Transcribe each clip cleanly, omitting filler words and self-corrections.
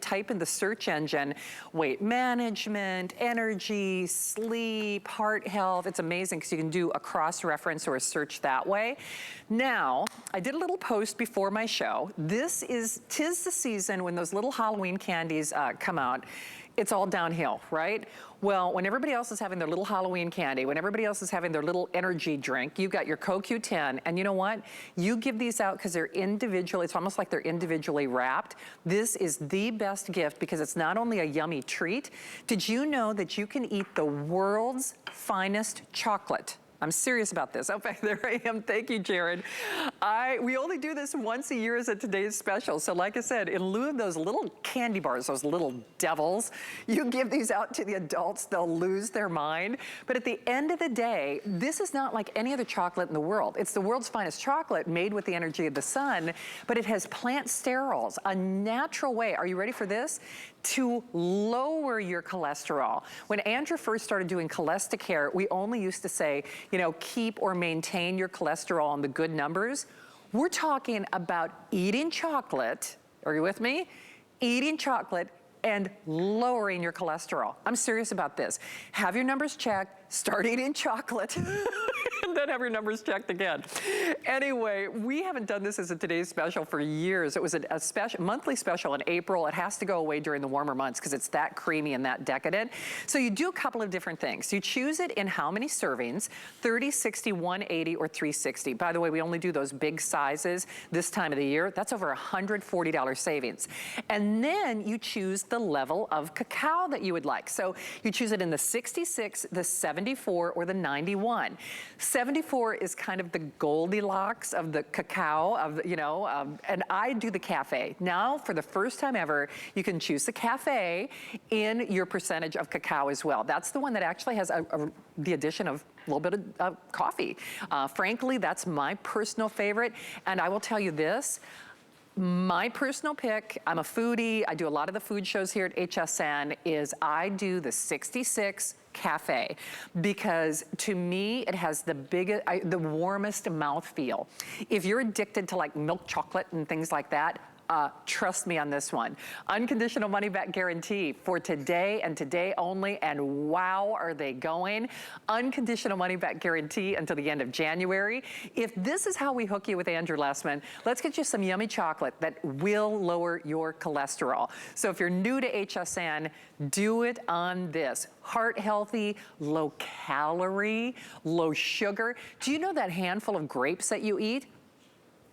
type in the search engine, weight management, energy, sleep, heart health. It's amazing because you can do a cross-reference or a search that way. Now, I did a little post before my show. Tis the season when those little Halloween candies come out. It's all downhill, right? Well, when everybody else is having their little Halloween candy, when everybody else is having their little energy drink, you've got your CoQ10, and you know what? You give these out because they're individual, it's almost like they're individually wrapped. This is the best gift because it's not only a yummy treat. Did you know that you can eat the world's finest chocolate? I'm serious about this. Oh, there I am. Thank you, Jared. We only do this once a year as a today's special. So like I said, in lieu of those little candy bars, those little devils, you give these out to the adults, they'll lose their mind. But at the end of the day, this is not like any other chocolate in the world. It's the world's finest chocolate made with the energy of the sun, but it has plant sterols, a natural way. Are you ready for this? To lower your cholesterol. When Andrew first started doing Cholesterol, we only used to say, you know, keep or maintain your cholesterol in the good numbers. We're talking about eating chocolate, are you with me? Eating chocolate and lowering your cholesterol. I'm serious about this. Have your numbers checked, start eating chocolate, and then have your numbers checked again. Anyway, we haven't done this as a today's special for years. It was a special, monthly special in April. It has to go away during the warmer months because it's that creamy and that decadent. So you do a couple of different things. You choose it in how many servings, 30, 60, 180, or 360. By the way, we only do those big sizes this time of the year. That's over $140 savings. And then you choose the level of cacao that you would like. So you choose it in the 66, the 74, or the 91. 74 is kind of the Goldilocks of the cacao, and I do the cafe. Now, for the first time ever, you can choose the cafe in your percentage of cacao as well. That's the one that actually has the addition of a little bit of coffee. Frankly, that's my personal favorite, and I will tell you this, my personal pick, I'm a foodie, I do a lot of the food shows here at HSN, is I do the 66 Cafe, because to me, it has the warmest mouthfeel. If you're addicted to like milk chocolate and things like that, trust me on this one. Unconditional money back guarantee for today and today only, and wow, are they going. Unconditional money back guarantee until the end of January. If this is how we hook you with Andrew Lessman, let's get you some yummy chocolate that will lower your cholesterol. So if you're new to HSN, do it on this. Heart healthy, low calorie, low sugar. Do you know that handful of grapes that you eat?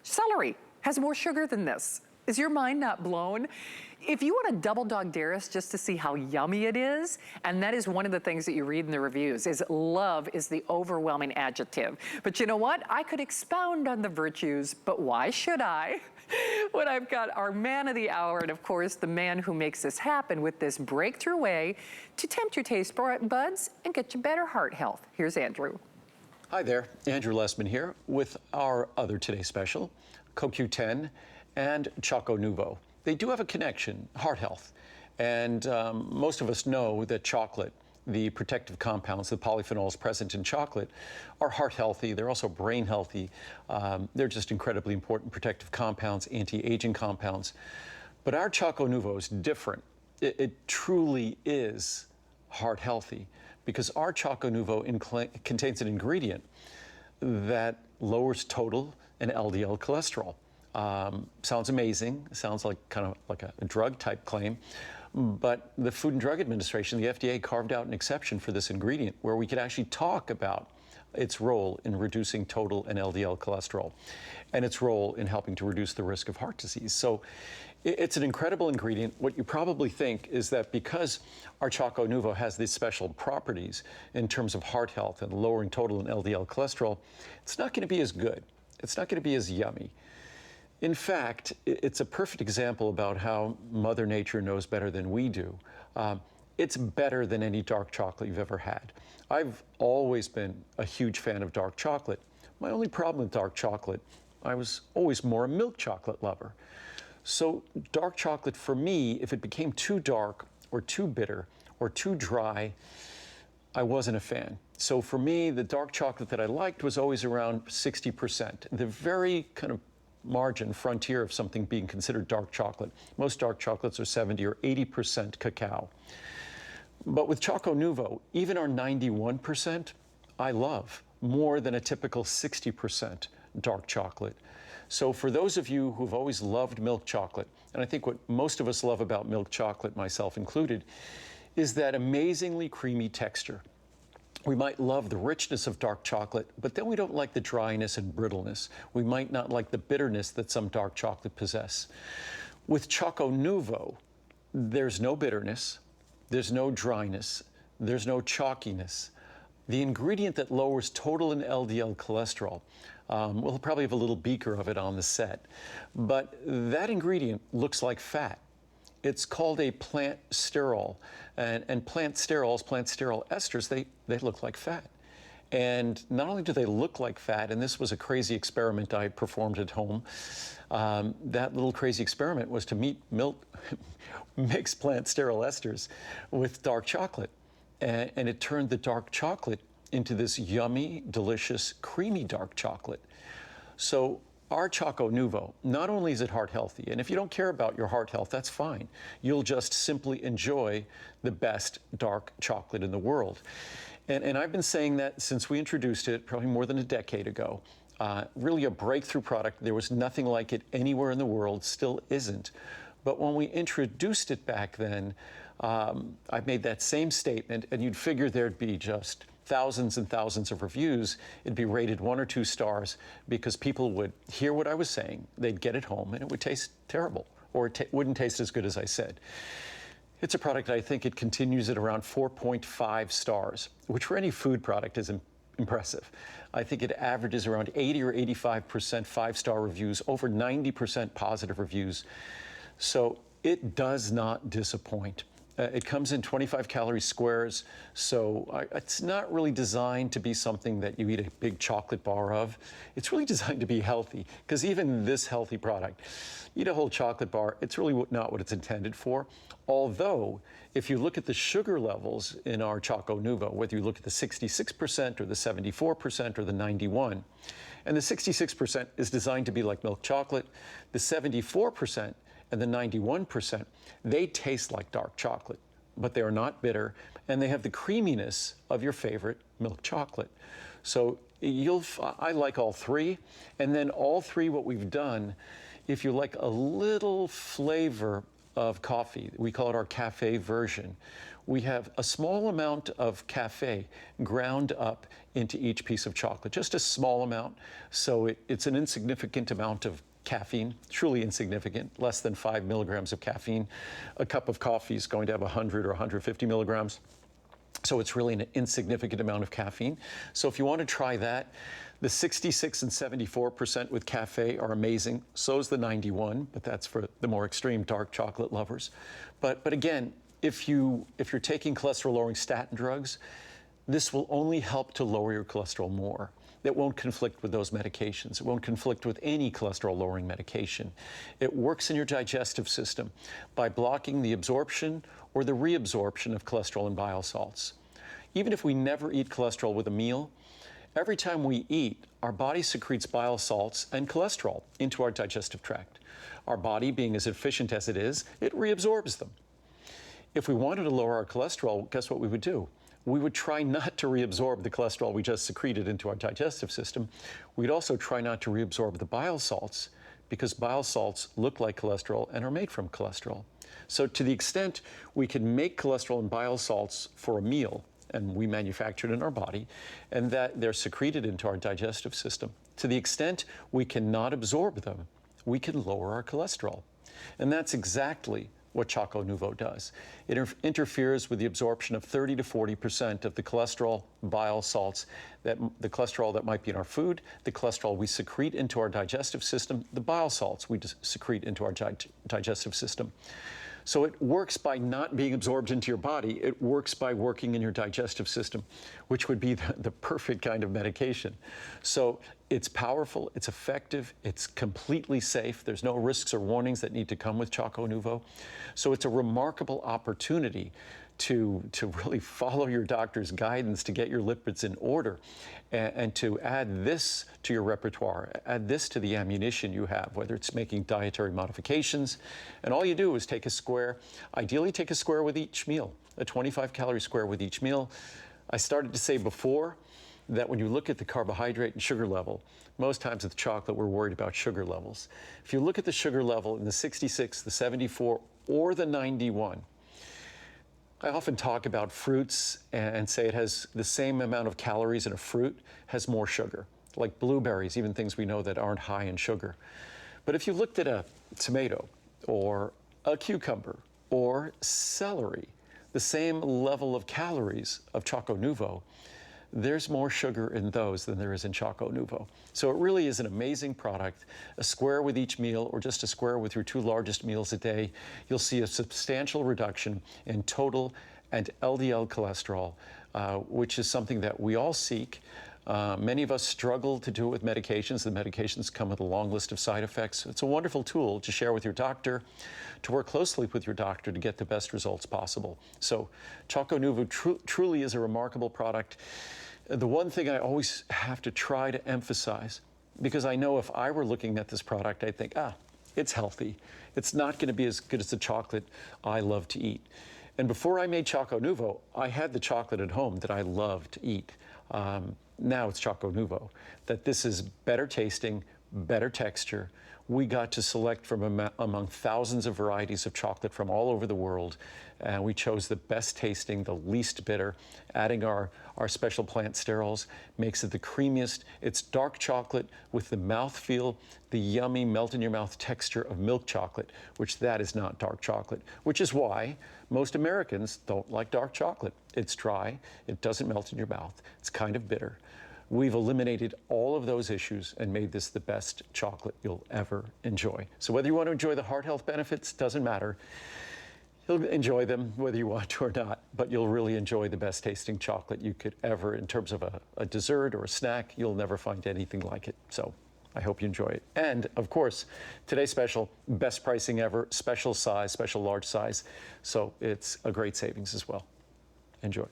Celery has more sugar than this. Is your mind not blown? If you want to double dog dare us just to see how yummy it is, and that is one of the things that you read in the reviews, is love is the overwhelming adjective. But you know what? I could expound on the virtues, but why should I? When I've got our man of the hour, and of course, the man who makes this happen with this breakthrough way to tempt your taste buds and get you better heart health. Here's Andrew. Hi there, Andrew Lessman here with our other Today Special, CoQ10 and ChocoNuvo. They do have a connection, heart health. And most of us know that chocolate, the protective compounds, the polyphenols present in chocolate, are heart healthy. They're also brain healthy. They're just incredibly important protective compounds, anti-aging compounds. But our ChocoNuvo is different. It truly is heart healthy because our ChocoNuvo contains an ingredient that lowers total and LDL cholesterol. Sounds amazing. Sounds like kind of like a drug type claim. But the Food and Drug Administration, the FDA, carved out an exception for this ingredient where we could actually talk about its role in reducing total and LDL cholesterol and its role in helping to reduce the risk of heart disease. So it's an incredible ingredient. What you probably think is that because our ChocoNuvo has these special properties in terms of heart health and lowering total and LDL cholesterol, it's not going to be as good. It's not going to be as yummy. In fact, it's a perfect example about how Mother Nature knows better than we do. It's better than any dark chocolate you've ever had. I've always been a huge fan of dark chocolate. My only problem with dark chocolate, I was always more a milk chocolate lover. So dark chocolate for me, if it became too dark or too bitter or too dry, I wasn't a fan. So for me, the dark chocolate that I liked was always around 60%. The very kind of margin, frontier of something being considered dark chocolate. Most dark chocolates are 70 or 80% cacao. But with ChocoNuvo, even our 91%, I love more than a typical 60% dark chocolate. So for those of you who've always loved milk chocolate, and I think what most of us love about milk chocolate, myself included, is that amazingly creamy texture. We might love the richness of dark chocolate, but then we don't like the dryness and brittleness. We might not like the bitterness that some dark chocolate possess. With ChocoNuvo, there's no bitterness, there's no dryness, there's no chalkiness. The ingredient that lowers total and LDL cholesterol, we'll probably have a little beaker of it on the set, but that ingredient looks like fat. It's called a plant sterol, and plant sterols, plant sterol esters, they look like fat. And not only do they look like fat, and this was a crazy experiment I performed at home, that little crazy experiment was to mix plant sterol esters with dark chocolate. And it turned the dark chocolate into this yummy, delicious, creamy dark chocolate. So our ChocoNuvo, not only is it heart healthy, and if you don't care about your heart health, that's fine. You'll just simply enjoy the best dark chocolate in the world. And I've been saying that since we introduced it, probably more than a decade ago. Really a breakthrough product. There was nothing like it anywhere in the world, still isn't. But when we introduced it back then, I made that same statement, and you'd figure there'd be just thousands and thousands of reviews. It'd be rated 1 or 2 stars because people would hear what I was saying, they'd get it home, and it would taste terrible, or it wouldn't taste as good as I said. It's a product I think it continues at around 4.5 stars, which for any food product is impressive. I think it averages around 80 or 85% 5-star reviews, over 90% positive reviews. So it does not disappoint. It comes in 25-calorie squares, so it's not really designed to be something that you eat a big chocolate bar of. It's really designed to be healthy, because even this healthy product, eat a whole chocolate bar, it's really not what it's intended for. Although, if you look at the sugar levels in our ChocoNuvo, whether you look at the 66% or the 74% or the 91%, and the 66% is designed to be like milk chocolate, the 74% and the 91%, they taste like dark chocolate, but they are not bitter, and they have the creaminess of your favorite milk chocolate. So I like all three, and then all three, what we've done, if you like a little flavor of coffee, we call it our cafe version, we have a small amount of cafe ground up into each piece of chocolate, just a small amount, so it's an insignificant amount of caffeine, truly insignificant, less than 5 milligrams of caffeine. A cup of coffee is going to have 100 or 150 milligrams. So it's really an insignificant amount of caffeine. So if you want to try that, the 66 and 74% with cafe are amazing. So is the 91, but that's for the more extreme dark chocolate lovers. But again, if you're taking cholesterol-lowering statin drugs, this will only help to lower your cholesterol more. It won't conflict with those medications. It won't conflict with any cholesterol-lowering medication. It works in your digestive system by blocking the absorption or the reabsorption of cholesterol and bile salts. Even if we never eat cholesterol with a meal, every time we eat, our body secretes bile salts and cholesterol into our digestive tract. Our body, being as efficient as it is, it reabsorbs them. If we wanted to lower our cholesterol, guess what we would do? We would try not to reabsorb the cholesterol we just secreted into our digestive system. We'd also try not to reabsorb the bile salts, because bile salts look like cholesterol and are made from cholesterol. So to the extent we can make cholesterol and bile salts for a meal, and we manufacture it in our body, and that they're secreted into our digestive system, to the extent we cannot absorb them, we can lower our cholesterol. And that's exactly what ChocoNuvo does. It interferes with the absorption of 30 to 40% of the cholesterol, bile salts, the cholesterol that might be in our food, the cholesterol we secrete into our digestive system, the bile salts we secrete into our digestive system. So it works by not being absorbed into your body. It works by working in your digestive system, which would be the perfect kind of medication. So it's powerful, it's effective, it's completely safe. There's no risks or warnings that need to come with ChocoNuvo. So it's a remarkable opportunity to really follow your doctor's guidance to get your lipids in order and to add this to your repertoire, add this to the ammunition you have, whether it's making dietary modifications. And all you do is take a square, ideally take a square with each meal, a 25-calorie square with each meal. I started to say before that when you look at the carbohydrate and sugar level, most times with chocolate we're worried about sugar levels. If you look at the sugar level in the 66, the 74, or the 91, I often talk about fruits and say it has the same amount of calories in a fruit, has more sugar, like blueberries, even things we know that aren't high in sugar. But if you looked at a tomato or a cucumber or celery, the same level of calories of ChocoNuvo, there's more sugar in those than there is in ChocoNuvo. So it really is an amazing product. A square with each meal, or just a square with your 2 largest meals a day, you'll see a substantial reduction in total and LDL cholesterol, which is something that we all seek. Many of us struggle to do it with medications. The medications come with a long list of side effects. It's a wonderful tool to share with your doctor, to work closely with your doctor to get the best results possible. So ChocoNuvo truly is a remarkable product. The one thing I always have to try to emphasize, because I know if I were looking at this product, I'd think, it's healthy. It's not going to be as good as the chocolate I love to eat. And before I made ChocoNuvo, I had the chocolate at home that I love to eat. Now it's ChocoNuvo, that this is better tasting, better texture. We got to select from among thousands of varieties of chocolate from all over the world, and we chose the best tasting, the least bitter. Adding our special Plant Sterols makes it the creamiest. It's dark chocolate with the mouthfeel, the yummy melt-in-your-mouth texture of milk chocolate, which that is not dark chocolate, which is why most Americans don't like dark chocolate. It's dry, it doesn't melt in your mouth, it's kind of bitter. We've eliminated all of those issues and made this the best chocolate you'll ever enjoy. So whether you want to enjoy the heart health benefits, doesn't matter. You'll enjoy them whether you want to or not, but you'll really enjoy the best tasting chocolate you could ever, in terms of a dessert or a snack. You'll never find anything like it. So I hope you enjoy it. And of course, today's special, best pricing ever, special size, special large size. So it's a great savings as well. Enjoy.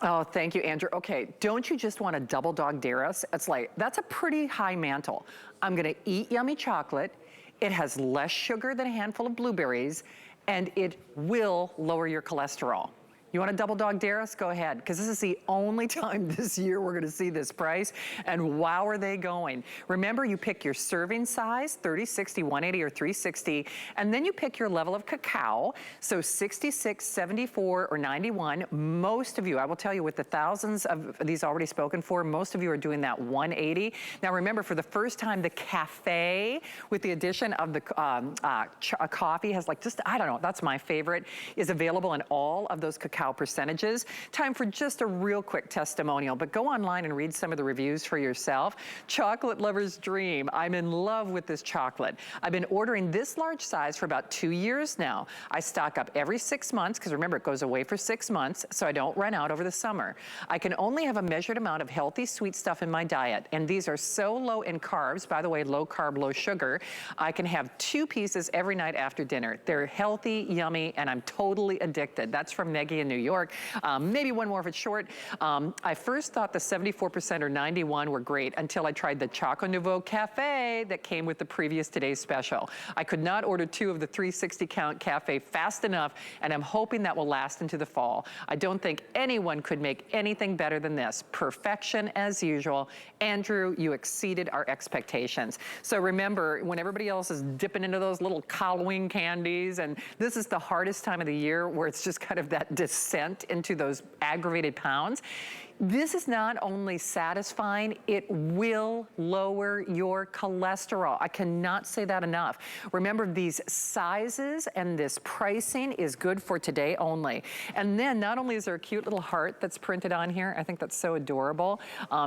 Oh, thank you, Andrew. Okay, don't you just want to double dog dare us? It's like, that's a pretty high mantle. I'm gonna eat yummy chocolate. It has less sugar than a handful of blueberries, and it will lower your cholesterol. You want to double dog dare us? Go ahead, because this is the only time this year we're going to see this price, and wow, are they going. Remember, you pick your serving size, 30, 60, 180, or 360, and then you pick your level of cacao, so 66, 74, or 91. Most of you, I will tell you, with the thousands of these already spoken for, most of you are doing that 180. Now remember, for the first time, the cafe, with the addition of the coffee, has like just, I don't know, that's my favorite, is available in all of those cacao percentages. Time for just a real quick testimonial, but go online and read some of the reviews for yourself. Chocolate lover's dream. I'm in love with this chocolate. I've been ordering this large size for about 2 years now. I stock up every 6 months, because remember, it goes away for 6 months, so I don't run out over the summer. I can only have a measured amount of healthy sweet stuff in my diet, and these are so low in carbs. By the way, low carb, low sugar. I can have 2 pieces every night after dinner. They're healthy, yummy, and I'm totally addicted. That's from Meggie in New York. Maybe one more if it's short. I first thought the 74% or 91 were great until I tried the ChocoNuvo Cafe that came with the previous today's special. I could not order 2 of the 360 count cafe fast enough, and I'm hoping that will last into the fall. I don't think anyone could make anything better than this. Perfection as usual. Andrew, you exceeded our expectations. So remember, when everybody else is dipping into those little Halloween candies, and this is the hardest time of the year where it's just kind of that descent into those aggravated pounds. This is not only satisfying, it will lower your cholesterol. I cannot say that enough. Remember, these sizes and this pricing is good for today only. And then not only is there a cute little heart that's printed on here, I think that's so adorable.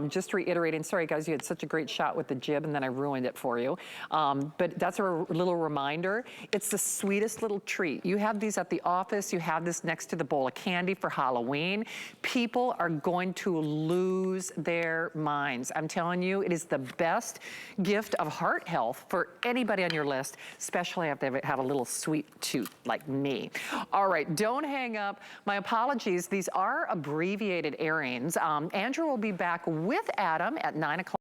Just reiterating, sorry guys, you had such a great shot with the jib and then I ruined it for you. But that's a little reminder. It's the sweetest little treat. You have these at the office, you have this next to the bowl of candy for Halloween. People are going to lose their minds. I'm telling you, it is the best gift of heart health for anybody on your list, especially if they have a little sweet tooth like me. All right, don't hang up. My apologies. These are abbreviated airings. Andrew will be back with Adam at 9 o'clock.